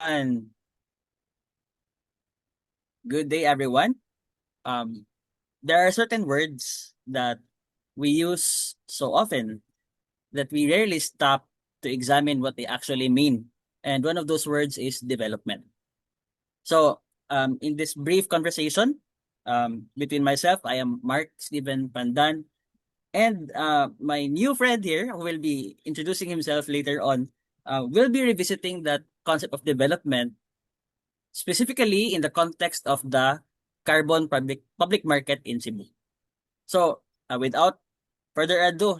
And good day, everyone. Um, there are certain words that we use so often that we rarely stop to examine what they actually mean. And one of those words is development. So, in this brief conversation between myself, I am Mark Stephen Pandan, and my new friend here, who will be introducing himself later on, will be revisiting that concept of development specifically in the context of the carbon public market in Cebu. So, without further ado,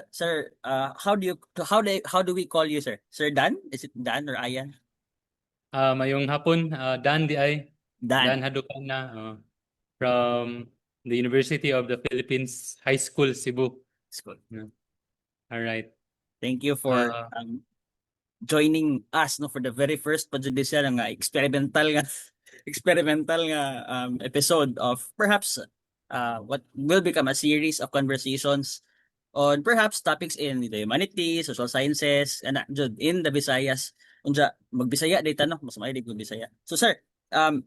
sir, how do we call you, sir? Sir Dan? Is it Dan or Ayan? Mayong hapon, Dan di ay Dan Dan. Hadukana from the University of the Philippines High School, Cebu. School. Yeah. All right. Thank you for Uh, joining us no for the very first pagjudisyal nga experimental nga experimental nga episode of perhaps what will become a series of conversations on perhaps topics in the humanities, social sciences, and jud in the Visayas. Unja magbisaya data no, mas maayo di Bisaya. So sir, um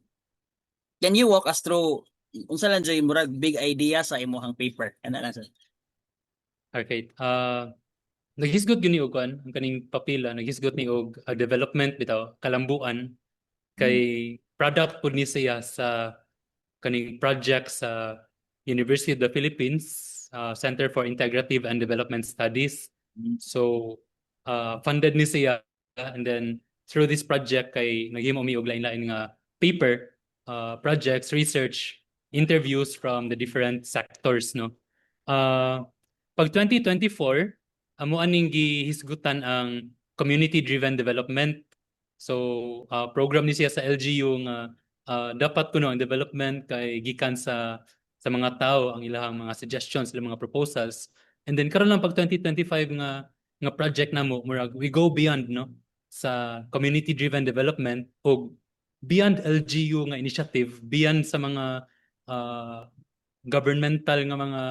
can you walk us through unsa lang jud murag big idea sa imong paper? Ana lang sir. okay. Naghisgot gini og kuan ang kaning papila, naghisgot ni og development bitaw kalambuan Mm. kay product pud ni siya sa kaning project sa University of the Philippines Center for Integrative and Development Studies. Mm. So funded ni siya, and then through this project kay naghimo mi og lain-lain nga paper, projects, research, interviews from the different sectors, no. Pag 2024 amo aning gihisgutan ang community driven development. So program ni siya sa LGU nga dapat kuno ang development kay gikan sa mga tao ang ilahang mga suggestions, ilang mga proposals. And then karon lang pag 2025 nga project namo murag we go beyond, no, sa community driven development o beyond LGU nga initiative, beyond sa mga governmental nga mga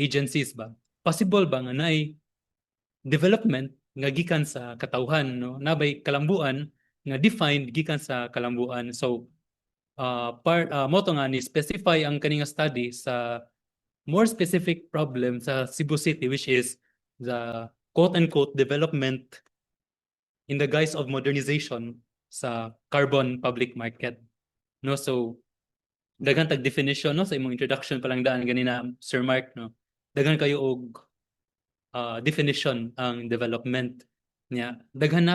agencies ba. Possible ba nga naay development nga gikan sa katawhan, no, nabay kalambuan nga defined gikan sa kalambuan. So moto nga ni specify ang kaninga study sa more specific problem sa Cebu City, which is the quote-unquote development in the guise of modernization sa carbon public market, no. So daghan tag definition, no, sa imong introduction pa lang daan ganina Sir Mark, no, daghan kayo og definition ang development niya. Daghan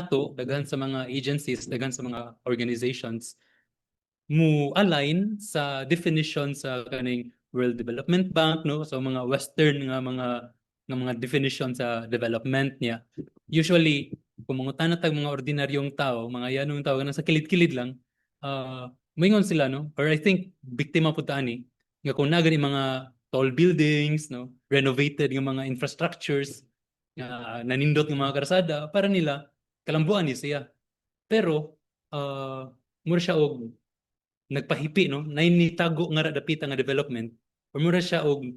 sa mga agencies, daghan sa mga organizations mu align sa definition sa kaning World Development Bank, no, so mga western nga mga definition sa development niya. Usually kung mga tag mga ordinaryong tao, mga yanong tao nga sa kilid-kilid lang, moingon sila, no, or I think biktima pud ani nga kung na gani mga tall buildings, no, renovated nga mga infrastructures, nanindot nga mga karsada, para nila kalambuan ni siya. Pero mura siya og nagpahipi, no, nainitago nga dapita nga development, or mura siya og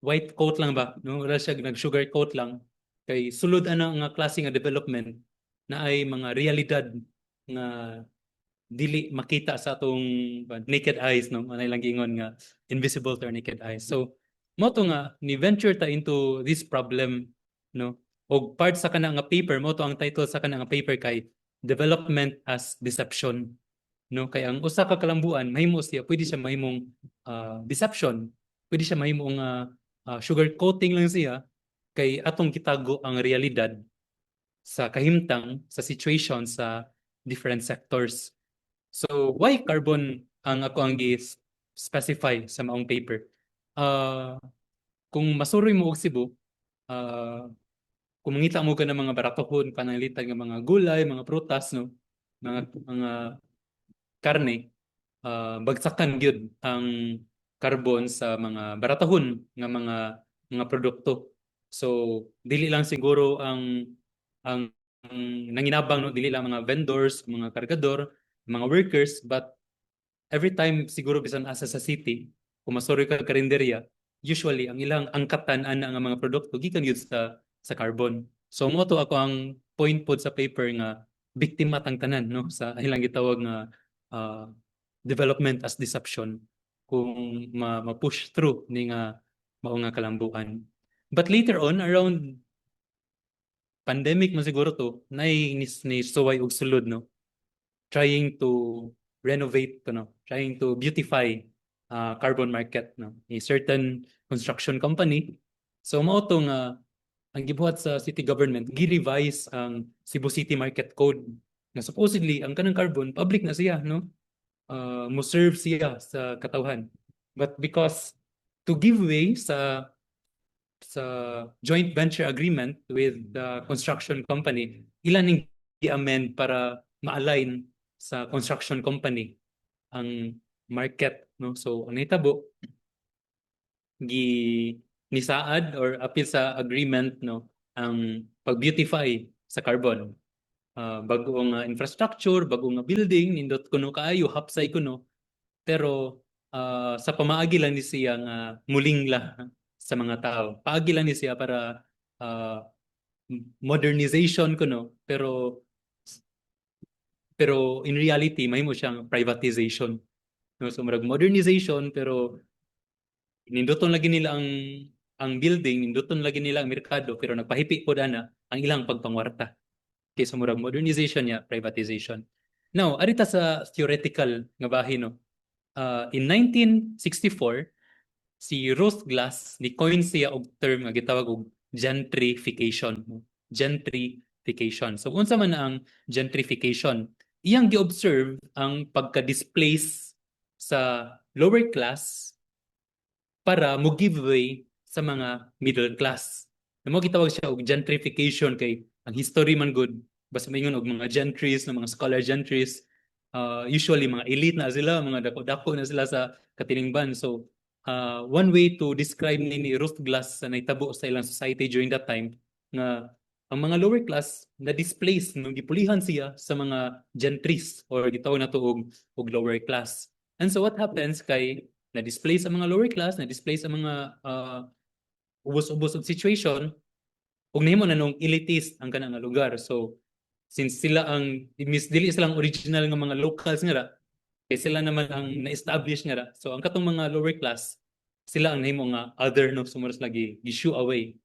white coat lang ba, no, mura siya nag sugar coat lang kay sulod ana nga klase nga development na ay mga realidad nga dili makita sa atong naked eyes, no, manay lang gingon nga invisible to our naked eyes. So mo to nga ni venture ta into this problem, no, og part sa kana nga paper mo to, ang title sa kana nga paper kay Development as Deception, no, kay ang usa ka kalambuan mahimo siya, pwede siya mahimong deception, pwede siya mahimong sugar coating lang siya kay atong kitago ang realidad sa kahimtang sa situation sa different sectors. So why carbon ang ako ang specify sa maong paper? Kung masuroy mo og Cebu, kung mangita mo ka ng mga baratohon, pananglitan ng mga gulay, mga prutas, no, mga karne, bagsakan gyud ang carbon sa mga baratahon nga mga produkto. So dili lang siguro ang nanginabang, no, dili lang mga vendors, mga kargador, mga workers, but every time siguro bisan asa sa city, kung masuroy ka karinderya, usually ang ilang angkatan ana nga mga produkto gikan gyud sa carbon. So mo to ako ang point pod sa paper nga biktima tang tanan no sa ilang gitawag nga uh, development as deception kung ma-push through ni nga mao nga kalambuan. But later on around pandemic man siguro to ni suway og sulod no, trying to renovate trying to beautify carbon market no, a certain construction company. So mao to nga ang gibuhat sa city government, gi-revise ang Cebu City Market Code na supposedly ang kanang carbon public na siya no, mo serve siya sa katawhan. But because to give way sa joint venture agreement with the construction company, ilan ning i-amend para ma-align sa construction company ang market no. So ang nahitabo nisaad or apil sa agreement no ang pag-beautify sa carbon. Bagong infrastructure, bagong building, nindot kuno kaayo, hapsay kuno. Pero sa pamaagi lang ni siya nga muling la sa mga tao. Paagi lang ni siya para modernization kuno, pero in reality mahimo siyang privatization. No, so murag modernization pero ninduton lagi nila ang building, ninduton lagi nila ang merkado pero nagpahipi po dana ang ilang pagpangwarta. Kaysa murag modernization niya, privatization. Now, arita sa theoretical nga bahin no. In 1964, si Ruth Glass ni coin siya og term nga gitawag og gentrification. Gentrification. So unsa man ang gentrification? Iyang gi-observe ang pagka-displace sa lower class para mo give way sa mga middle class. Mo gitawag siya og gentrification kay ang history man good basta maingon og mga gentries na mga scholar gentries, usually mga elite na sila, mga dako-dako na sila sa katilingban. So one way to describe ni Ruth Glass sa naitabo sa ilang society during that time nga ang mga lower class na displaced no gipulihan siya sa mga gentries or gitawag nato og lower class. And so what happens kay na-displace ang mga lower class, na-displace ang mga ubos-ubos og situation, ug nahimo na nung elitist ang kanang lugar. So since sila ang dili silang original nga mga locals nga ra, kay sila naman ang na-establish nga ra. So ang katong mga lower class, sila ang nahimo nga other no sumuras lagi issue away.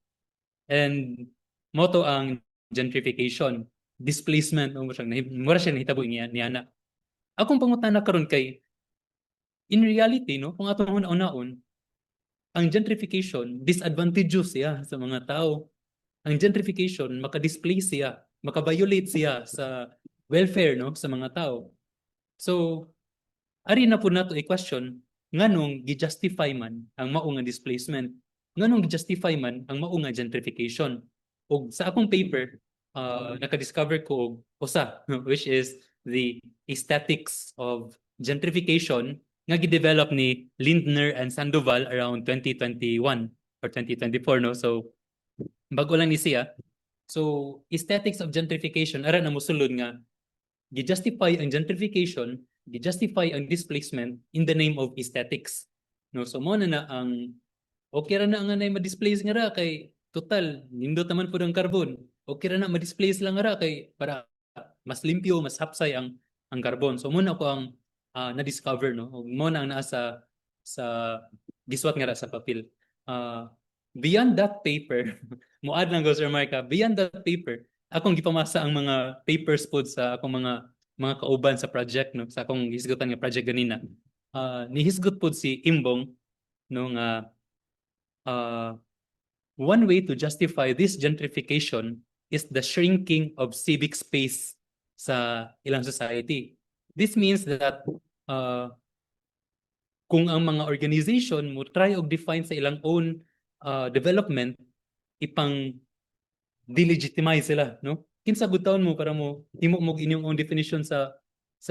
And moto ang gentrification, displacement no mura siya nahitabo niya na. Akong pangutana karon kay in reality no, kung atong una-unaon, ang gentrification disadvantageous siya sa mga tao. Ang gentrification maka-displace siya, maka-violate siya sa welfare no sa mga tao. So ari na po nato i-question nganong gi-justify man ang mao nga displacement, nganong gi-justify man ang mao nga gentrification. Ug sa akong paper naka-discover ko usa which is the aesthetics of gentrification nga gi-develop ni Lindner and Sandoval around 2021 or 2024 no. So bago lang ni siya. So aesthetics of gentrification ara na mosulod nga gi-justify ang gentrification, gi-justify ang displacement in the name of aesthetics. No, so mo na ang okay ra na nga na ma-displace nga ra kay total nindot naman pud ang carbon. Okay ra na ma-displace lang ra kay para mas limpyo, mas hapsay ang carbon. So mo na ko ang na-discover no. Mo na ang naa sa giswat nga ra sa papel. Beyond that paper, muad lang go Sir Marka, beyond that paper, akong gipamasa ang mga papers pod sa akong mga kauban sa project no, sa akong hisgutan nga project ganina. Nihisgot pod si Imbong no nga one way to justify this gentrification is the shrinking of civic space sa ilang society. This means that kung ang mga organization mo try og define sa ilang own development, ipang delegitimize sila, no? Kinsa gutawon mo para mo himo mo inyong own definition sa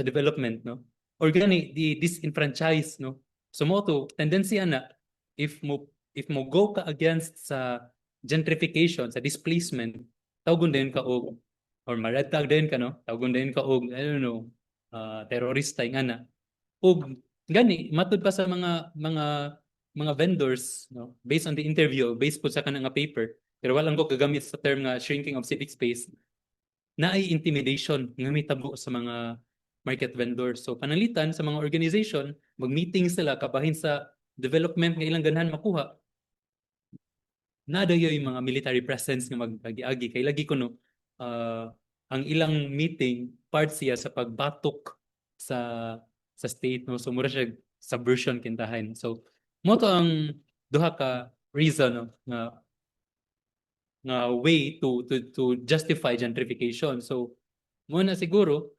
development, no? Or gani di disenfranchise, no? So mo to tendency ana if mo go ka against sa gentrification, sa displacement, tawgon din ka og or maratag din ka no? Tawgon din ka og I don't know, terorista nga na. Og gani matud pa sa mga vendors no based on the interview based po sa kanang paper pero wala ko gagamit sa term nga shrinking of civic space naay intimidation nga mitabo sa mga market vendors. So panalitan sa mga organization, mag-meeting sila kabahin sa development nga ilang ganahan makuha. Nada yung mga military presence nga magagi-agi kay lagi ko no ang ilang meeting part siya sa pagbatok sa state no, so mura siya subversion kintahan. So mo to ang duha ka reason no, nga way to justify gentrification. So mo na siguro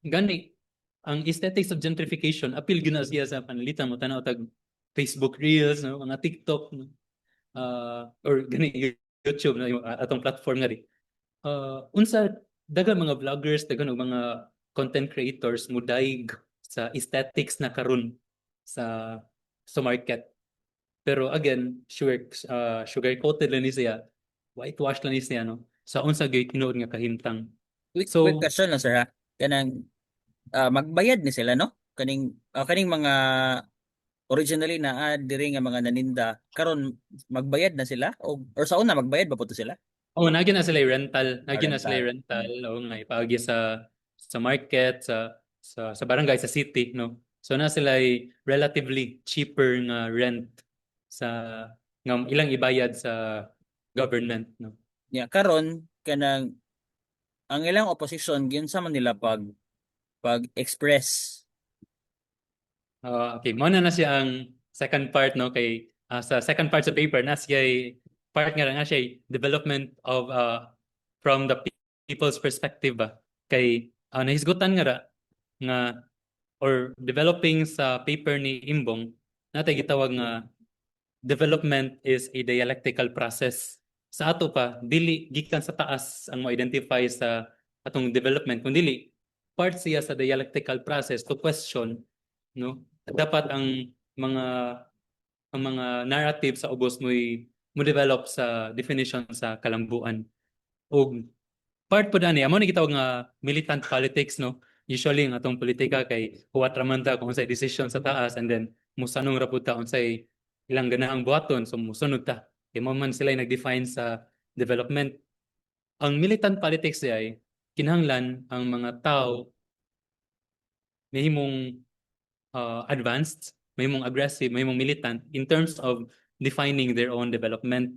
gani ang aesthetics of gentrification appeal gina siya sa panalitan mo tanaw tag Facebook Reels no, mga TikTok no, or gani YouTube na yung atong platform nga di. Unsa daghang mga vloggers, daghang mga content creators mudaig sa aesthetics na karon sa market. Pero again, sugar coated lang ni siya, whitewash lang ni siya no. Sa unsa gyud tinuod nga kahimtang. Quick So, question lang sir ha. Kanang magbayad ni sila no? Kaning mga originally na diri nga mga naninda karon magbayad na sila or sa una magbayad ba po to sila? nagi na sila rental, nagi na sila Rental. rental o nga ipaagi sa market, sa barangay, sa city no. So na sila relatively cheaper nga rent sa nga ilang ibayad sa government no. Yeah, karon kanang ang ilang opposition gyud sa man nila pag-express. Okay, mo na siya ang second part no kay sa second part sa paper na siya part nga siya development of from the people's perspective ba kay nahisgutan nga ra nga or developing sa paper ni Imbong natay gitawag nga development is a dialectical process. Sa ato pa dili gikan sa taas ang mo-identify sa atong development kundi part siya sa dialectical process to question no dapat mga mga narrative sa ubos mo develop sa definition sa kalambuan o part po dani amo ni gitawag nga militant politics no. Usually ang atong politika kay huwat raman ta kung unsay decision sa taas and then musanong ra pud ta unsay ilang ganahang buhaton so musunod ta kay mo man sila nag-define sa development. Ang militant politics ay kinahanglan ang mga tao mahimong advanced, mahimong aggressive, mahimong militant in terms of defining their own development.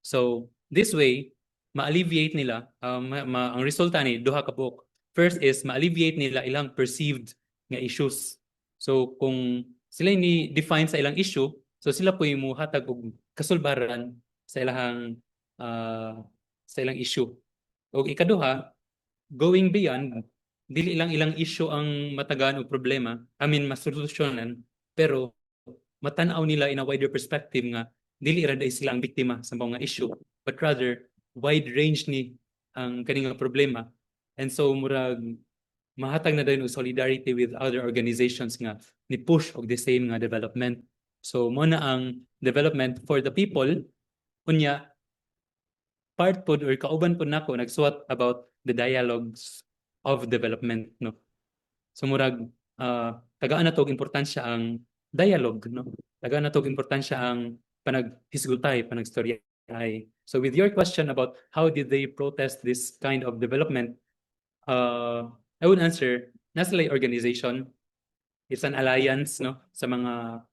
So this way, ma-alleviate nila, ang resulta ni duha ka buok. First is ma-alleviate nila ilang perceived nga issues. So kung sila ni define sa ilang issue, so sila po yung muhatag og kasulbaran sa ilang issue. O ikaduha, going beyond, dili lang ilang issue ang matagaan og problema, masolusyonan, pero matanaw nila in a wider perspective nga dili ra dai sila ang biktima sa mga issue, but rather wide range ni ang kaning problema. And so murag mahatag na din og solidarity with other organizations nga ni push og the same nga development. So mo na ang development for the people unya part pod or kauban pod nako nagsuwat about the dialogues of development no. So murag tagaan na tog importansya ang dialogue no. Tagaan na tog importansya ang panaghisgultay, panagstorya. So with your question about how did they protest this kind of development, I would answer nasa organization. It's an alliance no sa mga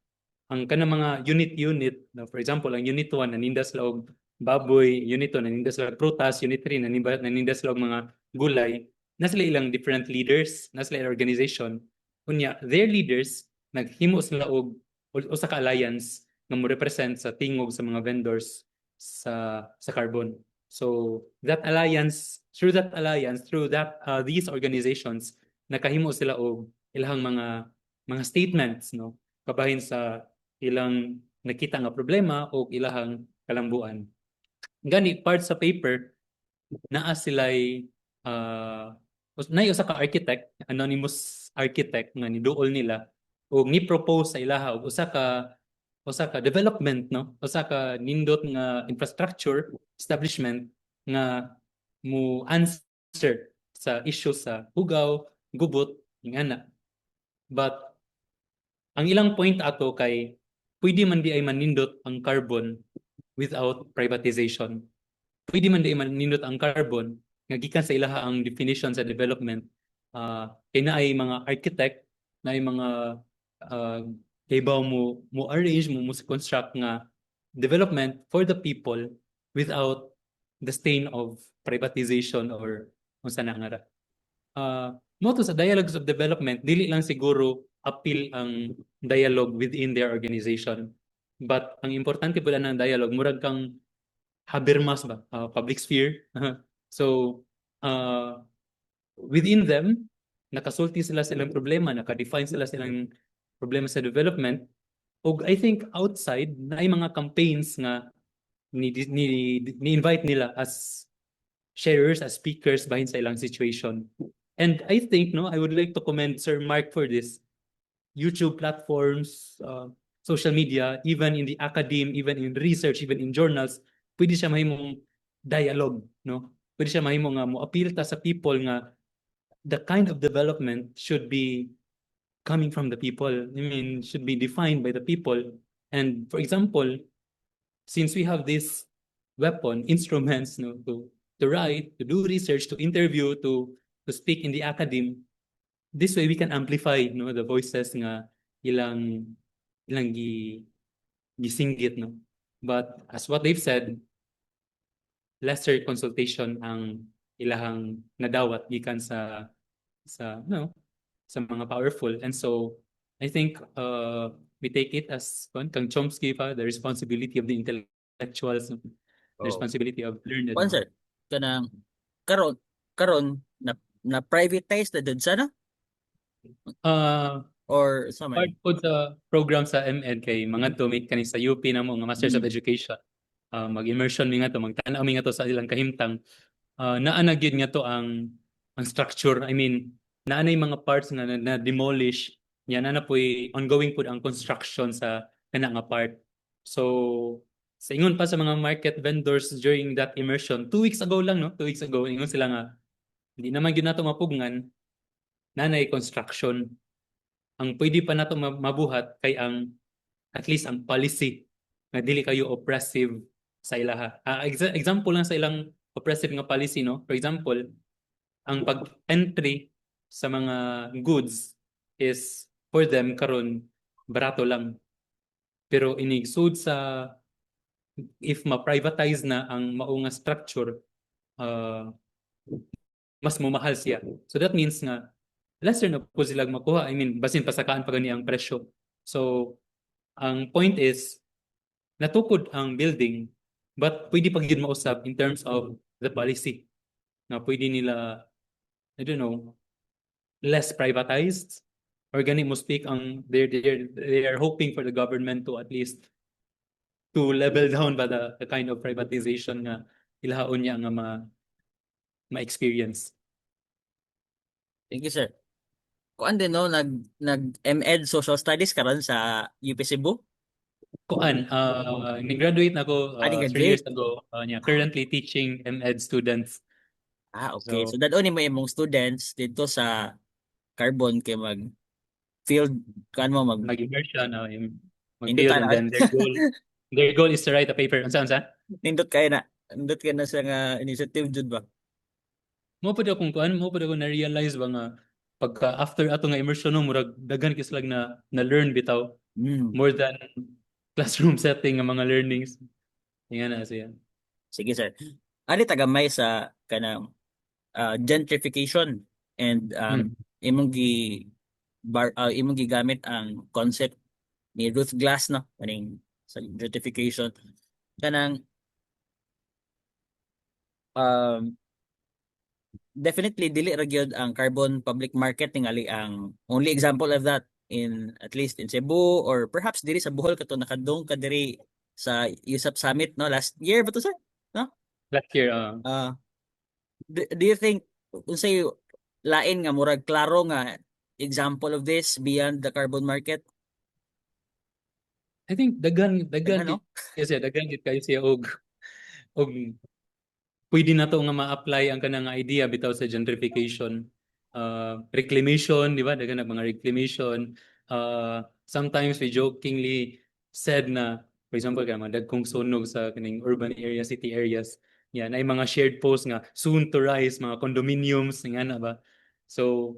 ang kanang mga unit no. For example, ang unit 1 naninda sila og baboy, unit 2 naninda sila og prutas, unit 3 naninda sila og mga gulay. Na sila ilang different leaders, na sila ilang organization. Unya, their leaders naghimo sila og usa ka alliance nga mo represent sa tingog sa mga vendors sa carbon. So that alliance, through that these organizations nakahimo sila og ilang mga statements no kabahin sa ilang nakita nga problema o ilang kalambuan. Gani part sa paper naa sila'y nay usa ka architect, anonymous architect nga niduol nila o ni-propose sa ilaha og usa ka development no, usa ka nindot nga infrastructure establishment nga mo answer sa issue sa hugaw, gubot, ingana. But ang ilang point ato kay pwede man di ay manindot ang carbon without privatization. pwede man di man nindot ang carbon nga gikan sa ilaha ang definition sa development. Kay na ay mga architect na ay mga kay mo arrange mo construct nga development for the people without the stain of privatization or unsa na nga ra. Mo to sa dialogues of development, dili lang siguro appeal ang dialogue within their organization. But ang importante pala ng dialogue, murag kang habermas ba? Public sphere. So, within them, nakasulti sila silang problema, nakadefine sila silang problema sa development. O I think outside, na ay mga campaigns nga ni-invite nila as sharers, as speakers behind sa ilang situation. And I think, no, I would like to commend Sir Mark for this. YouTube platforms, social media, even in the academe, even in research, even in journals, pwede siya mahimong dialogue, no? Pwede siya mahimong nga mo appeal ta sa people nga the kind of development should be coming from the people. I mean, should be defined by the people. And for example, since we have this weapon, instruments, no, to write, to do research, to interview, to speak in the academe, this way we can amplify, no, the voices nga ilang gisinggit, no. But as what they've said, lesser consultation ang ilahang nadawat gikan sa no, sa mga powerful. And so I think we take it as kang Chomsky pa, the responsibility of the intellectuals, no? The Oh. responsibility of learned. Kuan sir, kanang karon karon na privatize na dun sana Uh, or sa part man? po sa program sa MEd kay mga to may kani sa UP na mo nga Masters of Mm. Education. Mag-immersion mi nga to, magtanaw mi nga to sa ilang kahimtang. Naa na gyud nga to ang structure. I mean, naa na yung mga parts nga na demolish. Yan na po'y ongoing po ang construction sa kana nga part. So sa ingon pa sa mga market vendors during that immersion, 2 weeks ago lang, no? 2 weeks ago, ingon sila nga hindi naman gyud nato mapugnan nanay construction. Ang pwede pa nato mabuhat kay ang at least ang policy nga dili kayo oppressive sa ilaha. Example lang sa ilang oppressive nga policy, no? For example, ang pag-entry sa mga goods is for them karon barato lang. Pero inigsud sa if ma-privatize na ang mao nga structure, mas mumahal siya. So that means nga lesser na po sila makuha. I mean, basin pasakaan pa gani ang presyo. So ang point is natukod ang building but pwede pag yun mausap in terms of the policy na pwede nila, I don't know, less privatized or gani mo speak ang they are hoping for the government to at least to level down ba the kind of privatization nga ilahaon niya nga ma-experience. Thank you sir. Kuan din no nag MEd Social Studies karon sa UP Cebu. Kuan, nag-graduate na ako Ani 3 years graduate. ago. Currently teaching MEd students. Okay. So, So dadon mo imong students dito sa Carbon kay mag field kan mo mag mag-immersion, nindot mag-field, and na then their goal is to write a paper. Unsa? nindot kay na sa nga initiative jud ba. Mo pud akong kuan, mo pud ako na-realize ba nga pagka after ato nga immersion no, murag daghan kislag na learn bitaw Mm. more than classroom setting nga mga learnings. Nga na siya. Sige sir. Ani tagamay sa kanang gentrification and Hmm. imong gigamit ang concept ni Ruth Glass no kaning sa gentrification kanang um definitely dili ra gyud ang carbon public market tingali ang only example of that in at least in Cebu or perhaps diri sa Bohol kato nakadong ka diri sa USAP Summit no last year ba to sir no Last year, do you think unsay lain nga murag klaro nga example of this beyond the carbon market I think daghan ano kasi daghan gid kayo siya og pwede na to nga ma-apply ang kanang idea bitaw sa gentrification. Reclamation, di ba? Daghan na mga reclamation. Sometimes we jokingly said na, for example, kaya mga dagkong sunog sa kaning urban areas, city areas, Yan ay mga shared posts nga soon to rise mga condominiums nga na ba. So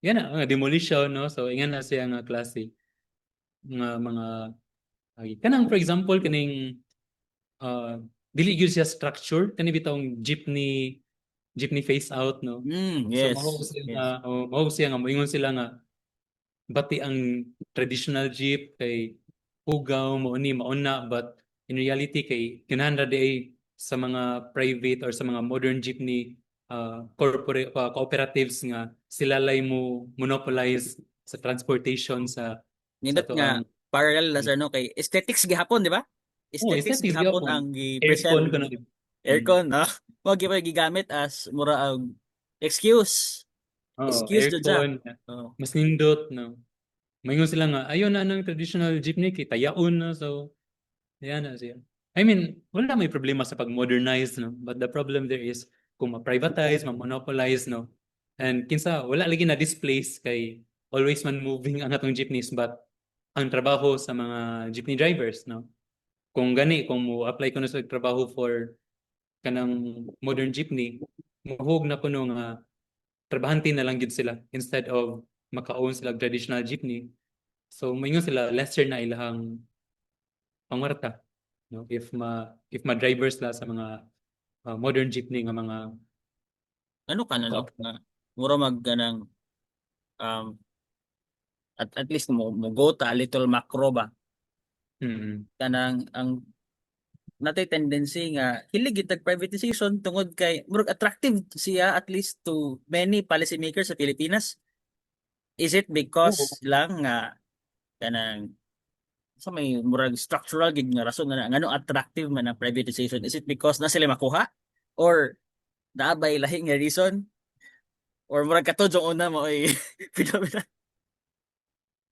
yan na nga demolition no. So ingan na siya nga klase nga mga kanang for example kaning dili gyud siya structure kani bitong jeepney phase out no. So Yes. Yes. mao siya nga moingon sila nga bati ang traditional jeep kay pugaw mo ni mauna but in reality kay kinahanglan di sa mga private or sa mga modern jeepney corporate cooperatives nga sila lay mo monopolize sa transportation sa Nindot to nga ang parallel na sir no kay aesthetics gihapon, di ba? Aesthetics aesthetics gihapon gyapon ang gi-present aircon kuno. aircon, no? Mo gigamit as mura ang excuse. Oo, Excuse jud siya. aircon Oh. mas nindot no. Mayingon sila nga ayaw na ng traditional jeepney kay tayaon na so yan na siya. I mean, wala may problema sa pag-modernize, no? But the problem there is kung ma-privatize, ma-monopolize, no? And kinsa, wala lagi na displace kay always man moving ang atong jeepneys but ang trabaho sa mga jeepney drivers, no? Kung gani, kung mo apply ko na sa trabaho for kanang modern jeepney, mahug na kuno nga trabahante na lang gid sila instead of maka-own sila og traditional jeepney. So, maingon sila lesser na ilahang pangwarta no if ma drivers la sa mga modern jeepney nga mga Ano ka na no? Nga mura mag ganang um at least mo go ta a little macro ba mm kanang ang natay tendency nga hilig gitag privatization tungod kay murag attractive siya at least to many policymakers sa Pilipinas. Is it oo. because lang nga kanang sa may murag structural gid nga rason nga ngano attractive man ang privatization? Is it because na sila makuha or naabay lahi nga reason or murag katod yung una mo ay phenomena?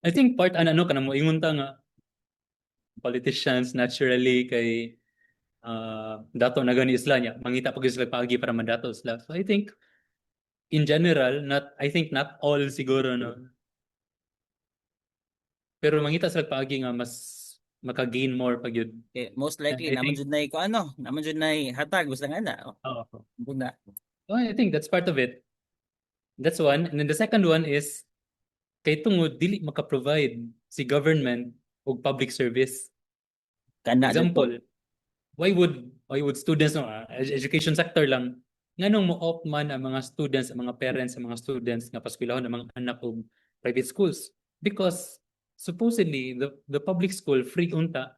I think part ano kana mo ingon ta nga politicians naturally kay dato na gani isla niya mangita pag sila paagi para madato sila so I think in general not I think not all siguro no pero mangita sila paagi nga mas maka-gain more pag yun. Eh, most And likely I naman think jud nay ko ano, naman jud nay hatag gusto nga na. Oh, oh, buna. I think that's part of it. That's one. And then the second one is kay tungod dili maka-provide si government og public service. Kana jud ko. Example, why would students no education sector lang nganong mo-opt man ang mga students, ang mga parents, ang mga students nga paskwelahon ang mga anak og private schools because supposedly the public school free unta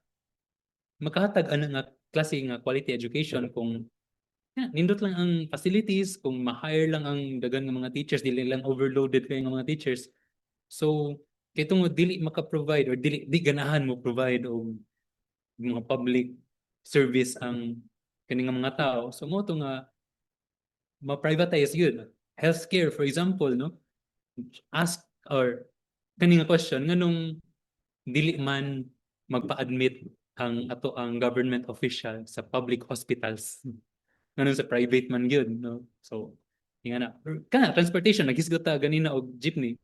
makahatag ana nga klase nga quality education kung nindot lang ang facilities kung ma-hire lang ang dagan nga mga teachers dili lang overloaded kay nga mga teachers. So, kay tungod dili maka-provide or di ganahan mo provide og mga public service ang kani nga mga tao. So mo to nga ma-privatize yun. Healthcare for example, no? Ask or kani nga question nganong dili man magpa-admit ang government official sa public hospitals. Nganong sa private man gyud, no? So, nga na. Kana transportation nagisgot ta ganina og jeepney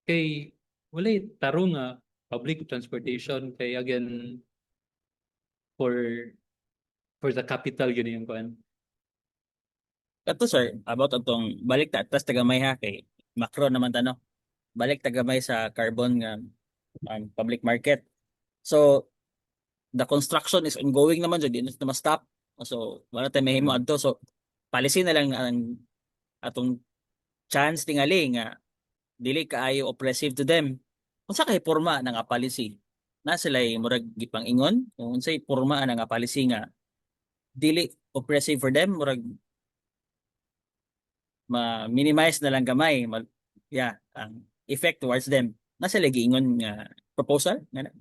kay walay tarong nga public transportation kay again for the capital yun yung kuan. Kato sir, about atong balik ta tas tagamay ha kay macro naman tano. Balik tagamay sa carbon nga public market. So the construction is ongoing naman jud di na ma-stop. So wala tay mahimo adto so policy na lang ang atong chance tingali nga dili kaayo oppressive to them. Unsa kay porma ng nga policy? Na sila murag gipang ingon kung unsay porma ng nga policy nga dili oppressive for them murag ma-minimize na lang gamay yeah ang effect towards them. Na sila giingon nga proposal nga na.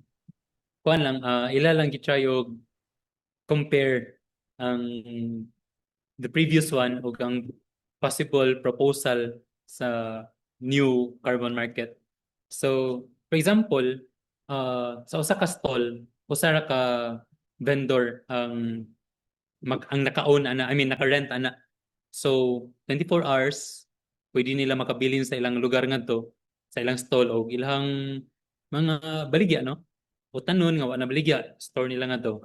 Kuan lang ila lang gitry og compare ang the previous one ug ang possible proposal sa new carbon market. So, for example, sa usa ka stall, usa ra ka vendor ang naka-own ana, I mean naka-rent ana. So, 24 hours pwede nila makabilin sa ilang lugar ngadto, sa ilang stall o ilang mga baligya no. O tanon nga wala na baligya, store nila ngadto.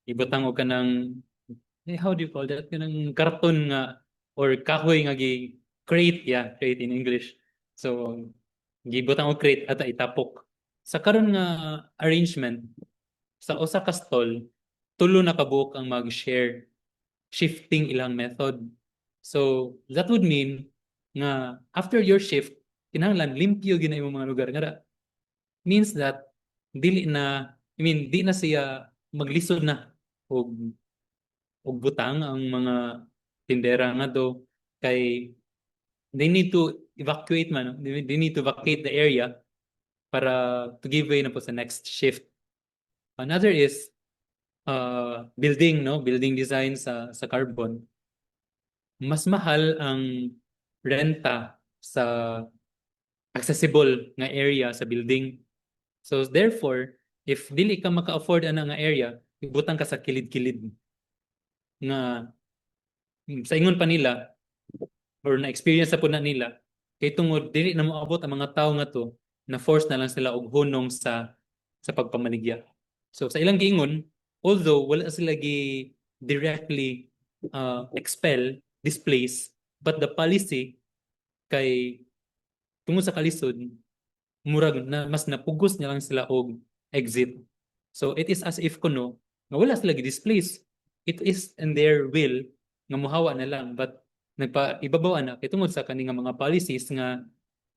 Ibutang og kanang how do you call that? Kanang karton nga or kahoy nga gi crate, yeah, crate in English. So gibutang og crate at itapok. Sa karon nga arrangement sa usa ka stall, tulo na kabuok ang mag-share shifting ilang method. So that would mean nga after your shift kinahanglan limpyo gyud na imong mga lugar nga means that dili na di na siya maglisod na og butang ang mga tindera nga do kay they need to evacuate man, no? They need to vacate the area para to give way na po sa next shift. Another is building, no, building design sa carbon. Mas mahal ang renta sa accessible nga area sa building. So therefore, if dili ka maka-afford ana nga area, ibutang ka sa kilid-kilid nga sa ingon pa nila or na-experience na po na nila kay tungod dili na moabot ang mga tao nga to na force na lang sila og hunong sa pagpamaligya. So sa ilang giingon, although wala sila directly expel, displace, but the policy kay tungod sa kalisod murag na mas napugos na lang sila og exit. So it is as if kuno nga wala sila gi-displace. It is in their will nga muhawa na lang but nagpaibabaw na kay tungod sa kaning mga policies nga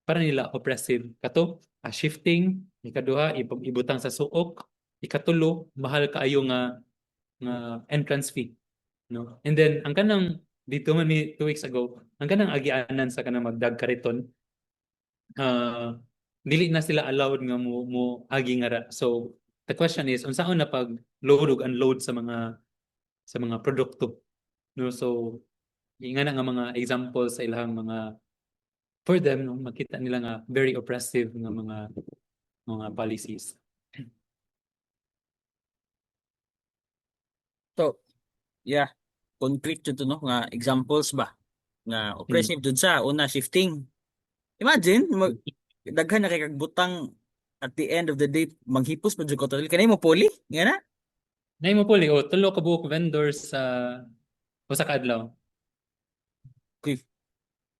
para nila oppressive. Kato, shifting, ikaduha ibutang sa suok, ikatulo mahal kaayo nga entrance fee, no? And then ang kanang dito man ni 2 weeks ago, ang kanang agianan sa kanang magdag kariton, dili na sila allowed nga mo agi nga ra. So the question is unsaon na pag load ug unload sa mga produkto, no? So nga na nga mga example sa ilang mga for them, no, makita nila nga very oppressive nga mga policies. So, yeah, concrete jud to no nga examples ba nga Mm. oppressive dun sa una shifting. Imagine daghan na kay kag butang at the end of the day manghipos pa jud ko total kanay mo puli nga na. Nay mo puli o tulo ka buok vendors sa usa ka adlaw. Kuy,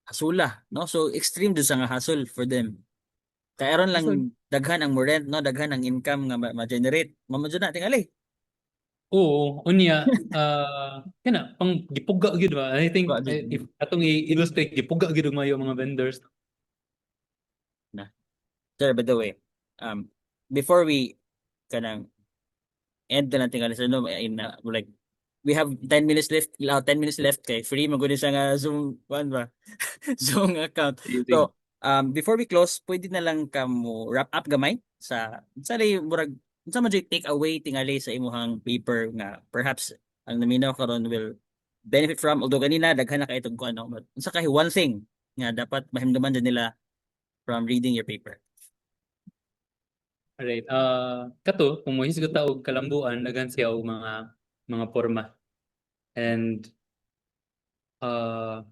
hasula no, so extreme jud sa nga hassle for them. Kaya aron lang So, daghan ang mo rent no, daghan ang income nga ma-generate. Mamo jud na tingali. oo, unya kana pang gipuga gyud ba? I think Wa jud if atong i-illustrate gipuga gyud mayo mga vendors. na. Sir, by the way, um before we kanang end na natin kasi no in like we have 10 minutes left, 10 minutes left kay free maguni sa nga Zoom one ba. Zoom account. Sige. So, before we close, pwede na lang ka mo wrap up gamay sa murag unsa man jud take away tingali sa imuhang paper nga perhaps ang naminaw karon will benefit from although ganina daghan na kay itong kuan no, but unsa kay one thing nga dapat mahimduman din nila from reading your paper. Alright. Kato kung mohisgot ta og kalambuan daghan siya og mga porma. And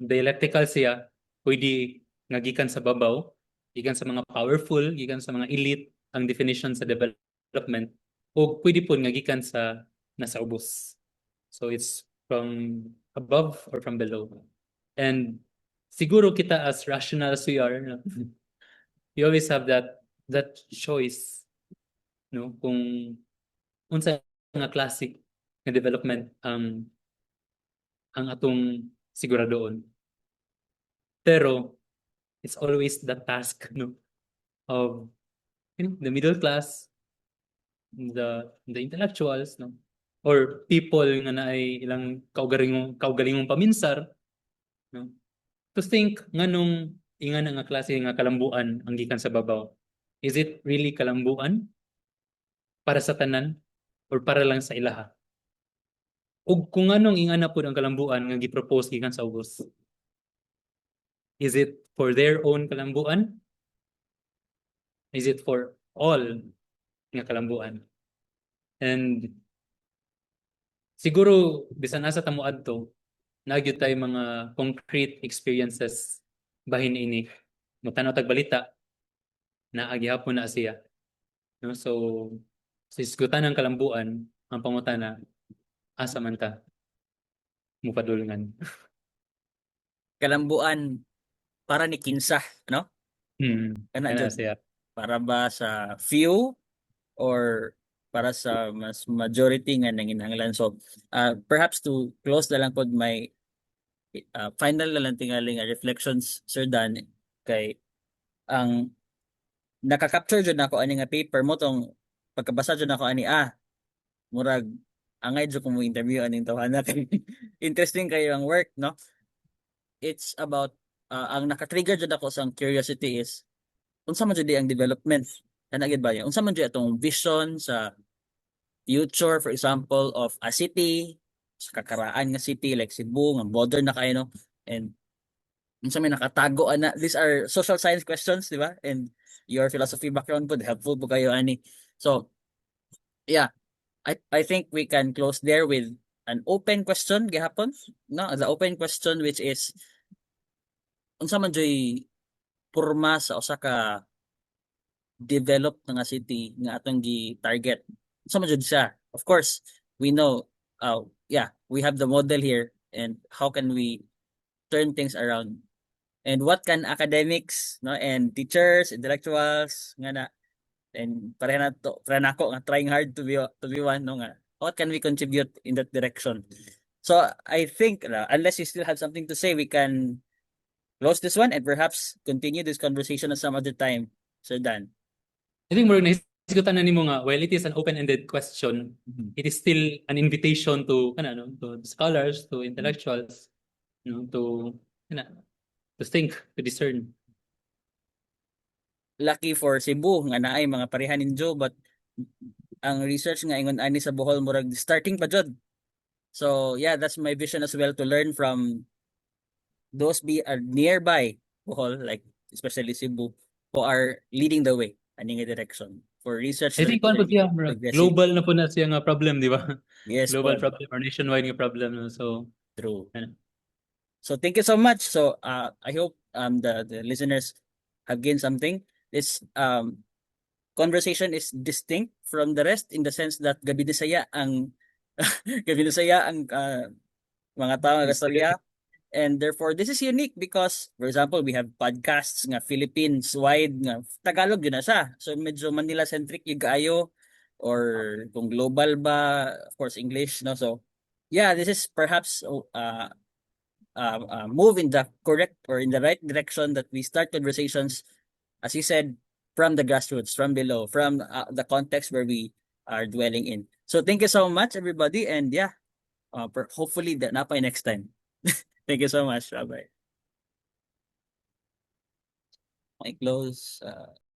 dialectical siya, pwede nga gikan sa babaw, gikan sa mga powerful, gikan sa mga elite ang definition sa development o pwede po nga gikan sa nasa ubos. So it's from above or from below. And siguro kita as rational as we are, no? We always have that choice, no? Kung unsa nga classic nga development ang atong siguradoon. Pero it's always the task, no, of the middle class, the intellectuals, no, or people nga naay ilang kaugalingong paminsar, no, to think nganong ingan nga klase nga kalambuan ang gikan sa babaw. Is it really kalambuan para sa tanan or para lang sa ilaha? Ug kung anong ingana pud ang kalambuan nga gipropose gikan sa ubos. Is it for their own kalambuan? Is it for all nga kalambuan? And siguro bisan asa ta moadto, nagyud tay mga concrete experiences bahin ini. Mutanaw tag balita na agihapon na siya. No? So sa isgutan ng kalambuan, ang pangutana asa man ta. mupadulngan. Kalambuan para ni kinsa, no? Kana Kana jud siya. para ba sa few or para sa mas majority nga nanginahanglan. So, perhaps to close na lang pod my final na lang tingali nga reflections, Sir Dan, kay ang naka-capture jud nako ani nga paper mo tong pagkabasa jud nako ani murag angay jud ko mo interview aning tawhana kay interesting kayo ang work, no? It's about ang naka-trigger jud ako sa curiosity is unsa man jud ang development kana gid ba yun? Unsa man jud atong vision sa future, for example, of a city, sa kakaraan nga city like Cebu nga modern na kayo, no? And unsa may nakatago ana, these are social science questions, di ba? And your philosophy background po helpful po kayo ani. So yeah, I think we can close there with an open question gihapon, no? The open question which is unsa man joy porma sa usa ka develop nga city nga atong gi-target. Unsa man jud siya? Of course, we know yeah, we have the model here and how can we turn things around? And what can academics, no, and teachers, intellectuals nga na, and pareha nako nga trying hard to be one, no, nga what can we contribute in that direction? So I think unless you still have something to say, we can close this one and perhaps continue this conversation at some other time, Sir Dan. I think murag nahisgutan na nimo nga while it is an open-ended question, it is still an invitation to to scholars, to intellectuals, to to think, to discern. Lucky for Cebu nga naay mga pareha ninyo, but ang research nga ingon ani sa Bohol murag starting pa jud. So yeah, that's my vision as well, to learn from those are nearby Bohol, like especially Cebu, who are leading the way aning direction for research I that think kuan po siya, murag progressive. global na po na siya nga problem, di ba? Yes, Global po. problem or nationwide nga problem. No? So, True. ano. So thank you so much. So I hope the listeners have gained something. This conversation is distinct from the rest in the sense that gabi ni saya ang gabi ni saya ang mga tao nga gastorya. And therefore, this is unique because, for example, we have podcasts nga Philippines wide nga Tagalog yun na siya. So medyo Manila-centric yung kaayo, or kung global ba, of course, English, no? So yeah, this is perhaps move in the correct or in the right direction, that we start conversations, as you said, from the grassroots, from below, from the context where we are dwelling in. So thank you so much, everybody. And yeah, hopefully that napay next time. Thank you so much. Bye-bye. I close.